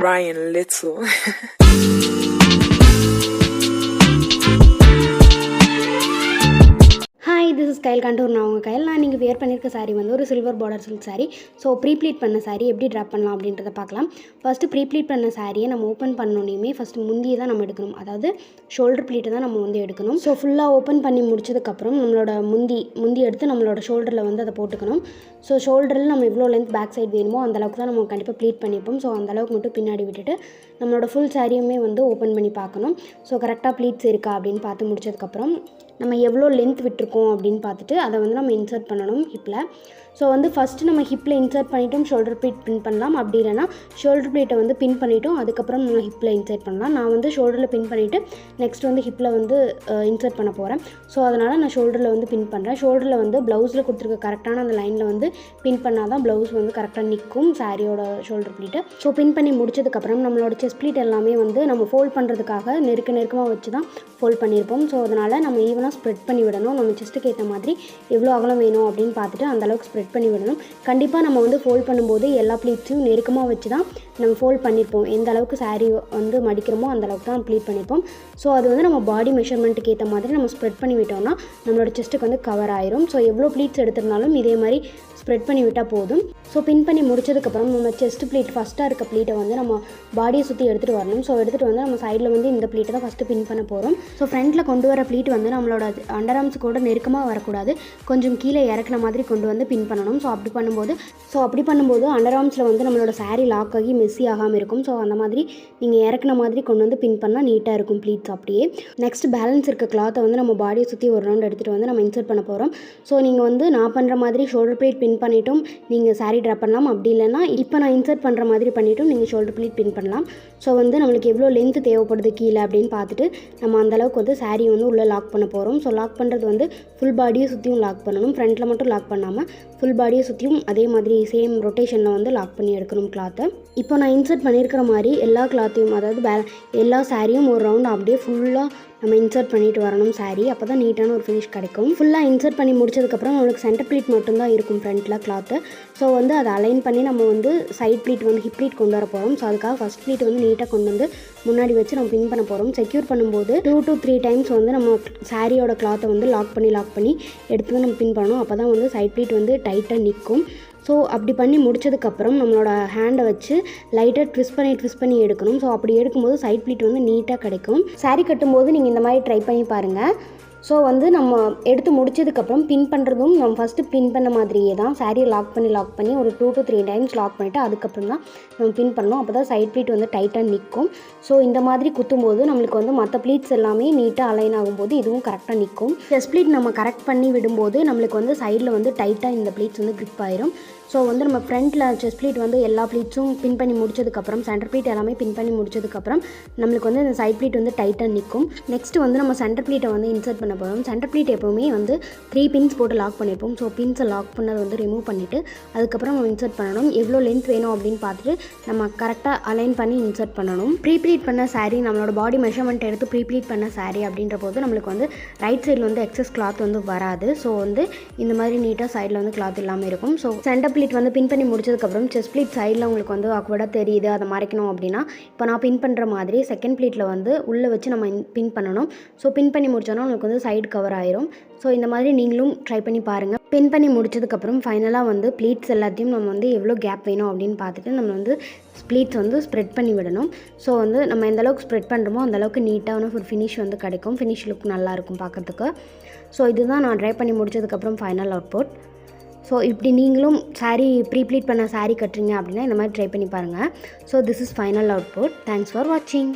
Ryan Little. Hi, this is Kyle Kantoor. நான் உங்கள் கையில் நீங்கள் வேர் பண்ணியிருக்க saree வந்து ஒரு silver border silk saree. So pre-pleat பண்ண saree எப்படி ட்ராப் பண்ணலாம் அப்படின்றத பார்க்கலாம். ஃபஸ்ட்டு ப்ரீப்ளீட் பண்ண சாரியை நம்ம ஓப்பன் பண்ணோன்னே ஃபஸ்ட்டு முந்தியை தான் நம்ம எடுக்கணும். அதாவது ஷோல்டர் ப்ளீட்டை தான் நம்ம வந்து எடுக்கணும். ஸோ ஃபுல்லாக ஓப்பன் பண்ணி முடிச்சதுக்கப்புறம் நம்மளோட முந்தி எடுத்து நம்மளோட ஷோல்டரில் வந்து அதை போட்டுக்கணும். ஸோ ஷோல்டரில் நம்ம எவ்வளோ லென்த் பேக் சைடு வேணுமோ அந்தளவுக்கு தான் நம்ம கண்டிப்பாக ப்ளீட் பண்ணிப்போம். ஸோ அந்தளவுக்கு மட்டும் பின்னாடி விட்டுட்டு நம்மளோட ஃபுல் சாரியுமே வந்து ஓப்பன் பண்ணி பார்க்கணும். ஸோ கரெக்டாக ப்ளீட்ஸ் இருக்கா அப்படின்னு பார்த்து முடிச்சதுக்கப்புறம் நம்ம எவ்வளோ லென்த் விட்டுருக்கோம் அப்படின்னு பார்த்துட்டு அதை வந்து நம்ம இன்சர்ட் பண்ணணும் ஹிப்பில். ஸோ வந்து ஃபஸ்ட்டு நம்ம ஹிப்பில் இன்சர்ட் பண்ணிவிட்டோம் ஷோல்டர் ப்ளீட் பின் பண்ணலாம். அப்படி இல்லைனா ஷோல்டர் ப்ளீட்டை வந்து பின் பண்ணிவிட்டோம் அதுக்கப்புறம் நம்ம ஹிப்பில் இன்சர்ட் பண்ணலாம். நான் வந்து ஷோல்டரில் பின் பண்ணிவிட்டு நெக்ஸ்ட் வந்து ஹிப்பில் வந்து இன்சர்ட் பண்ண போகிறேன். ஸோ அதனால் நான் ஷோல்டரில் வந்து பின் பண்ணுறேன். ஷோல்டரில் வந்து ப்ளவுஸில் கொடுத்துருக்க கரெக்டான அந்த லைனில் வந்து பின் பண்ணால் தான் ப்ளவுஸ் வந்து கரெக்டாக நிற்கும் சாரியோட ஷோல்டர் ப்ளீட்டை. ஸோ பின் பண்ணி முடிச்சதுக்கப்புறம் நம்மளோட செஸ்ட் ப்ளீட் எல்லாமே வந்து நம்ம ஃபோல்ட் பண்ணுறதுக்காக நெருக்கமாக வச்சு தான் ஃபோல்ட் பண்ணியிருப்போம். ஸோ அதனால் நம்ம ஈவனாக ஸ்ப்ரெட் பண்ணி விடணும். நம்ம செஸ்ட்டுக்கு ஏற்ற மாதிரி எவ்வளோ அகலம் வேணும் அப்படின்னு பார்த்துட்டு அந்தளவுக்கு ஸ்ப்ரெட் பண்ணி விடணும். கண்டிப்பாக நம்ம வந்து ஃபோல்ட் பண்ணும்போது எல்லா ப்ளீட்ஸையும் நெருக்கமாக வச்சு தான் நம்ம ஃபோல்ட் பண்ணியிருப்போம். எந்த அளவுக்கு சாரீ வந்து மடிக்கிறோமோ அந்தளவுக்கு தான் ப்ளீட் பண்ணியிருப்போம். ஸோ அது வந்து நம்ம பாடி மெஷர்மெண்ட்டுக்கு ஏற்ற மாதிரி நம்ம ஸ்ப்ரெட் பண்ணி விட்டோம்னா நம்மளோட செஸ்ட்டுக்கு வந்து கவர் ஆயிரும். ஸோ எவ்வளோ ப்ளீட்ஸ் எடுத்திருந்தாலும் இதே மாதிரி ஸ்ப்ரெட் பண்ணி விட்டால் போதும். ஸோ பின் பண்ணி முடிச்சதுக்கப்புறம் நம்ம செஸ்ட் ப்ளீட் ஃபஸ்ட்டாக இருக்க ப்ளீட்டை வந்து நம்ம பாடியை சுற்றி எடுத்துகிட்டு வரணும். ஸோ எடுத்துகிட்டு வந்து நம்ம சைடில் வந்து இந்த ப்ளீட்டை தான் ஃபஸ்ட்டு பின் பண்ண போகிறோம். ஸோ ஃப்ரண்ட்டில் கொண்டு வர ப்ளீட் வந்து நம்மளோட அண்டர் ஆர்ம்ஸ் கூட நெருக்கமாக வரக்கூடாது, கொஞ்சம் கீழே இறக்குன மாதிரி கொண்டு வந்து பின் பண்ணணும். ஸோ அப்படி பண்ணும்போது அண்டர் ஆர்ம்ஸில் வந்து நம்மளோட சாரீ லாக் ஆகி மெஸ்ஸி ஆகாமல் இருக்கும். ஸோ அந்த மாதிரி நீங்கள் இறக்குன மாதிரி கொண்டு வந்து பின் பண்ணால் நீட்டாக இருக்கும் ப்ளீட்ஸ் அப்படியே. நெக்ஸ்ட் பேலன்ஸ் இருக்க கிளாத்தை வந்து நம்ம பாடியை சுற்றி ஒரு ரவுண்ட் எடுத்துகிட்டு வந்து நம்ம இன்சர்ட் பண்ண போகிறோம். ஸோ நீங்கள் வந்து நான் பண்ணுற மாதிரி ஷோல்டர் ப்ளீட் பின் பண்ணிவிட்டும் நீங்கள் சாரீ ட்ராப் பண்ணலாம். அப்படி இல்லைனா இப்போ நான் இன்சர்ட் பண்ணுற மாதிரி பண்ணிவிட்டும் நீங்கள் ஷோல்டர் ப்ளீட் பின் பண்ணலாம். ஸோ வந்து நம்மளுக்கு எவ்வளோ லென்த் தேவைப்படுது கீழே அப்படின்னு பார்த்துட்டு நம்ம அந்தளவுக்கு வந்து சாரீ வந்து உள்ளே லாக் பண்ண போகிறோம். ஸோ லாக் பண்ணுறது வந்து ஃபுல் பாடியை சுற்றியும் லாக் பண்ணணும். ஃப்ரண்ட்டில் மட்டும் லாக் பண்ணாமல் ஃபுல் பாடியை சுற்றியும் அதே மாதிரி சேம் ரொட்டேஷனில் வந்து லாக் பண்ணி எடுக்கணும் கிளாத்தை. இப்போ நான் இன்சர்ட் பண்ணியிருக்கிற மாதிரி எல்லா கிளாத்தையும் அதாவது எல்லா சாரியும் ஒரு ரவுண்ட் அப்படியே ஃபுல்லாக நம்ம இன்சர்ட் பண்ணிட்டு வரணும் சாரீ. அப்போ தான் நீட்டான ஒரு ஃபினிஷ் கிடைக்கும். ஃபுல்லாக இன்சர்ட் பண்ணி முடிச்சதுக்கப்புறம் நம்மளுக்கு சென்டர் ப்ளீட் மட்டும்தான் இருக்கும் ஃப்ரண்ட்டில் கிளாத்து. ஸோ வந்து அதை அலைன் பண்ணி நம்ம வந்து சைட் ப்ளீட் வந்து ஹிப் ப்ளீட் கொண்டு வர போகிறோம். ஸோ அதுக்காக ஃபஸ்ட் ப்ளீட் வந்து நீட்டாக கொண்டு வந்து முன்னாடி வச்சு நம்ம பின் பண்ண போகிறோம். செக்யூர் பண்ணும்போது 2 to 3 டைம்ஸ் வந்து நம்ம சாரியோட கிளாத்தை வந்து லாக் பண்ணி எடுத்து வந்து நம்ம பின் பண்ணணும். அப்போ தான் வந்து சைட் ப்ளீட் வந்து டைட்டாக நிற்கும். ஸோ அப்படி பண்ணி முடிச்சதுக்கப்புறம் நம்மளோட ஹேண்டை வச்சு லைட்டாக ட்விஸ்ட் பண்ணி எடுக்கணும். ஸோ அப்படி எடுக்கும்போது சைட் ப்ளீட் வந்து நீட்டாக கிடைக்கும். சாரீ கட்டும்போது நீங்கள் இந்த மாதிரி ட்ரை பண்ணி பாருங்கள். ஸோ வந்து நம்ம எடுத்து முடிச்சதுக்கப்புறம் பின் பண்ணுறதும் நம்ம ஃபஸ்ட்டு பின் பண்ண மாதிரியே தான் சாரியை லாக் பண்ணி ஒரு 2 to 3 டைம்ஸ் லாக் பண்ணிவிட்டு அதுக்கப்புறம் தான் நம்ம பின் பண்ணணும். அப்போ தான் சைட் ப்ளீட் வந்து டைட்டாக நிற்கும். ஸோ இந்த மாதிரி குத்தும்போது நம்மளுக்கு வந்து மற்ற ப்ளீட்ஸ் எல்லாமே நீட்டாக அலைன் ஆகும்போது இதுவும் கரெக்டாக நிற்கும். செஸ்ட் ப்ளீட் நம்ம கரெக்ட் பண்ணி விடும்போது நம்மளுக்கு வந்து சைடில் வந்து டைட்டாக இந்த ப்ளீட்ஸ் வந்து grip ஆயிரும். ஸோ வந்து நம்ம ஃப்ரண்ட்டில் செஸ்ட் ப்ளீட் வந்து எல்லா ப்ளீட்ஸும் பின் பண்ணி முடிச்சதுக்கப்புறம் சென்டர் ப்ளீட் எல்லாமே பின் பண்ணி முடிச்சதுக்கப்புறம் நம்மளுக்கு வந்து இந்த சைட் ப்ளீட் வந்து டைட்டாக நிற்கும். நெக்ஸ்ட் வந்து நம்ம சென்டர் ப்ளீட்டை வந்து இன்சர்ட் பண்ண போகிறோம். சென்டர் ப்ளீட் எப்போவுமே வந்து 3 பின்ஸ் போட்டு லாக் பண்ணியிருப்போம். ஸோ பின்ஸை லாக் பண்ணதை வந்து ரிமூவ் பண்ணிவிட்டு அதுக்கப்புறம் நம்ம இன்சர்ட் பண்ணணும். எவ்வளோ லென்த் வேணும் அப்படின்னு பார்த்துட்டு நம்ம கரெக்டாக அலைன் பண்ணி இன்சர்ட் பண்ணணும். ப்ரீப்ளீட் பண்ண சாரீ நம்மளோட பாடி மெஷர்மெண்ட் எடுத்து ப்ரீப்ளீட் பண்ண சாரீ அப்படின்ற போது நம்மளுக்கு வந்து ரைட் சைடில் வந்து எக்ஸஸ் கிளாத் வந்து வராது. ஸோ வந்து இந்த மாதிரி நீட்டாக சைடில் வந்து கிளாத் இல்லாமல் இருக்கும். ஸோ சென்டர் ப்ளீட் வந்து பின் பண்ணி முடிச்சதுக்கப்புறம் செஸ்ட் ப்ளீட் சைடில் உங்களுக்கு வந்து ஆக்வர்டாக தெரியுது, அதை மறைக்கணும் அப்படின்னா இப்போ நான் பின் பண்ணுற மாதிரி செகண்ட் ப்ளீட்டில் வந்து உள்ளே வச்சு நம்ம பின் பண்ணணும். ஸோ பின் பண்ணி முடிச்சோன்னா உங்களுக்கு வந்து சைடு கவர் ஆயிரும். ஸோ இந்த மாதிரி நீங்களும் ட்ரை பண்ணி பாருங்கள். பின் பண்ணி முடிச்சதுக்கப்புறம் ஃபைனலாக வந்து ப்ளீட்ஸ் எல்லாத்தையும் நம்ம வந்து எவ்வளோ கேப் வேணும் அப்படின்னு பார்த்துட்டு நம்ம வந்து ப்ளீட்ஸ் வந்து ஸ்ப்ரெட் பண்ணி விடணும். ஸோ வந்து நம்ம எந்த அளவுக்கு ஸ்ப்ரெட் பண்ணுறோமோ அந்தளவுக்கு நீட்டான ஒரு ஃபினிஷ் வந்து கிடைக்கும். ஃபினிஷ் லுக் நல்லாயிருக்கும் பார்க்குறதுக்கு. ஸோ இதுதான் நான் ட்ரை பண்ணி முடிச்சதுக்கப்புறம் ஃபைனல் அவுட்புட். ஸோ இப்படி நீங்களும் சாரீ ப்ரீப்ளீட் பண்ண சாரீ கட்டுறீங்க அப்படின்னா இந்த மாதிரி ட்ரை பண்ணி பாருங்கள். So this is final output. Thanks for வாட்சிங்.